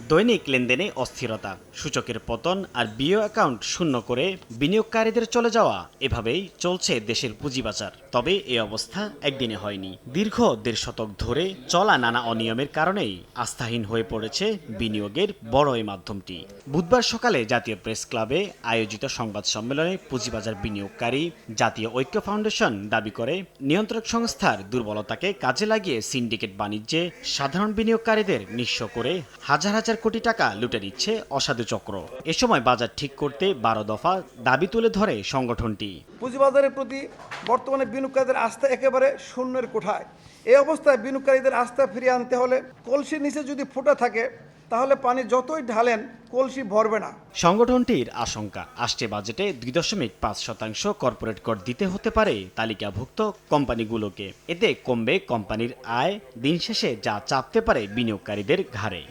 দৈনিক লেনদেনে অস্থিরতা, সূচকের পতন আর বিও অ্যাকাউন্ট শূন্য করে বিনিয়োগকারীদের চলে যাওয়া, এভাবেই চলছে দেশের পুঁজিবাজার। তবে এই অবস্থা একদিনে হয়নি। দীর্ঘ ১.৫ শতক ধরে চলা নানা অনিয়মের কারণেই আস্থাহীন হয়ে পড়েছে বিনিয়োগের বড় এই মাধ্যমটি। বুধবার সকালে জাতীয় প্রেস ক্লাবে আয়োজিত সংবাদ সম্মেলনে পুঁজিবাজার বিনিয়োগকারী জাতীয় ঐক্য ফাউন্ডেশন দাবি করে, নিয়ন্ত্রক সংস্থার দুর্বলতাকে কাজে লাগিয়ে সিন্ডিকেট বাণিজ্যে সাধারণ বিনিয়োগকারীদের নিঃস্ব করে হাজার হাজার কোটি টাকা লুটে নিচ্ছে অসাধু চক্র। এ সময় বাজার ঠিক করতে ১২ দফা দাবি তুলে ধরে সংগঠনটি। পুঁজিবাজারের প্রতি বর্তমানে বিনিয়োগকারীদের আস্থা একেবারে শূন্যের কোঠায়। এই অবস্থায় বিনিয়োগকারীদের আস্থা ফিরিয়ে আনতে হলে কলসির নিচে যদি ফুটা থাকে, তাহলে পানি যতই ঢালেন কলসি ভরবে না। সংগঠনটির আশঙ্কা, আসছে বাজেটে ২.৫% কর্পোরেট কর দিতে হতে পারে তালিকাভুক্ত কোম্পানিগুলোকে। এতে কমবে কোম্পানির আয়, দিন শেষে যা চাপতে পারে বিনিয়োগকারীদের ঘাড়ে।